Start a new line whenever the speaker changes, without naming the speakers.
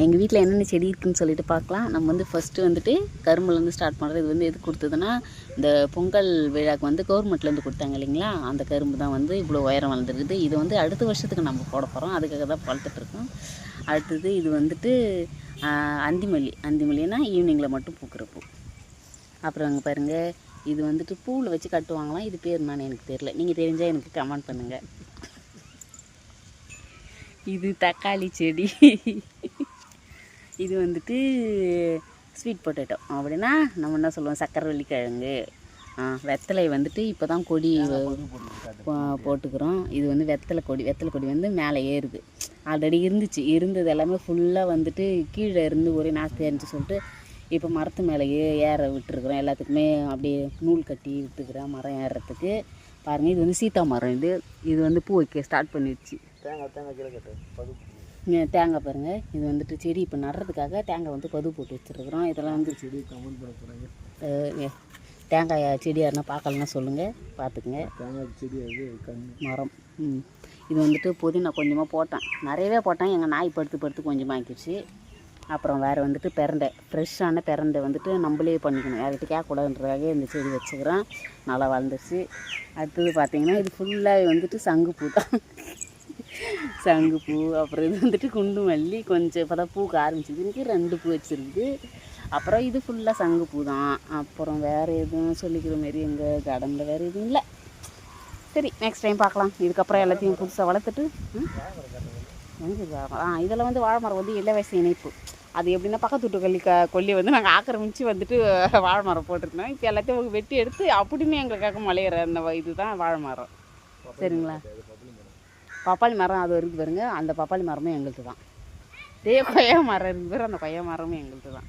எங்கள் வீட்டில் என்னென்ன செடி இருக்குதுன்னு சொல்லிட்டு பார்க்கலாம். நம்ம வந்து ஃபஸ்ட்டு வந்துட்டு கரும்புலேருந்து ஸ்டார்ட் பண்ணுறது. இது வந்து எது கொடுத்ததுன்னா, இந்த பொங்கல் விழாவுக்கு வந்து கவர்மெண்ட்லேருந்து கொடுத்தாங்க இல்லைங்களா, அந்த கரும்பு தான் வந்து இவ்வளோ உயரம் வளர்ந்துருக்குது. இது வந்து அடுத்த வருஷத்துக்கு நம்ம போட போகிறோம், அதுக்காக தான் வளர்த்துட்ருக்கோம். அடுத்தது இது வந்துட்டு அந்திமல்லினா ஈவினிங்கில் மட்டும் பூக்கிற பூ. அப்புறம் அங்கே பாருங்கள், இது வந்துட்டு பூவில் வச்சு கட்டுவாங்களாம். இது பேர் என்னன்னு எனக்கு தெரியல, நீங்கள் தெரிஞ்சால் எனக்கு கமெண்ட் பண்ணுங்கள். இது தக்காளி செடி. இது வந்துட்டு ஸ்வீட் பொட்டேட்டோ அப்படின்னா நம்ம என்ன சொல்லுவோம், சக்கரவள்ளி கிழங்கு. வெத்தலை வந்துட்டு இப்போ தான் கொடி போட்டுக்கிறோம். இது வந்து வெத்தலை கொடி வந்து மேலே ஏறுது. ஆல்ரெடி இருந்தது எல்லாமே ஃபுல்லாக வந்துட்டு கீழே இருந்து ஒரே நாஸ்தியாக இருந்துச்சு சொல்லிட்டு இப்போ மரத்து மேலே ஏற விட்டுருக்குறோம். எல்லாத்துக்குமே அப்படியே நூல் கட்டி விட்டுக்கிறேன் மரம் ஏறுறதுக்கு. பாருங்கள், இது வந்து சீத்தா மரம். இது வந்து பூ வைக்க ஸ்டார்ட் பண்ணிடுச்சு. தேங்காய் பாருங்கள், இது வந்துட்டு செடி இப்போ நடுறதுக்காக தேங்காய் வந்து பது போட்டு வச்சுருக்குறோம். இதெல்லாம் வந்து செடி கமெண்ட் பண்ண போகிறாங்க. தேங்காய் செடி யாருன்னா பார்க்கலன்னா சொல்லுங்கள், பார்த்துக்குங்க. தேங்காய் செடி அது மரம். இது வந்துட்டு புதினா கொஞ்சமாக போட்டேன், நிறையவே போட்டேன். எங்கள் நாய் படுத்து கொஞ்சமாக ஆக்கிடுச்சு. அப்புறம் வேறு வந்துட்டு பிரண்டை, ஃப்ரெஷ்ஷான பிரண்டை வந்துட்டு நம்மளே பண்ணிக்கணும், யார்கிட்ட கேட்கக்கூடாதுன்றதுக்காக இந்த செடி வச்சுக்கிறேன். நல்லா வளர்ந்துச்சு. அடுத்தது பார்த்திங்கன்னா இது ஃபுல்லாக வந்துட்டு சங்குப்பூ தான். சங்குப்பூ. அப்புறம் இது வந்துட்டு குண்டு மல்லி, கொஞ்சம் இப்போ தான் பூக்க ஆரம்பிச்சிது. எனக்கு 2 பூ வச்சுருக்குது. அப்புறம் இது ஃபுல்லாக சங்குப்பூ தான். அப்புறம் வேறு எதுவும் சொல்லிக்கிற மாரி எங்கள் கார்டனில் வேறு எதுவும் இல்லை. சரி, நெக்ஸ்ட் டைம் பார்க்கலாம். இதுக்கப்புறம் எல்லாத்தையும் புதுசாக வளர்த்துட்டு இதில் வந்து வாழை மரம் வந்து இலவச இணைப்பு. அது எப்படின்னா, பக்கத்து வீட்டு கொல்லியை வந்து நாங்கள் ஆக்கிரமித்து வந்துட்டு வாழை மரம் போட்டிருந்தோம். இப்போ எல்லாத்தையும் வெட்டி எடுத்து அப்படின்னு எங்களுக்காக மலையிற அந்த இதுதான் வாழை மரம். சரிங்களா? பப்பாளி மரம் அது இருக்குது பாருங்க, அந்த பப்பாளி மரமும் எங்களுக்கு தான். கொய்யா மரம் இருக்குது பாரு, அந்த கொய்யா மரமும் எங்களுக்கு தான்.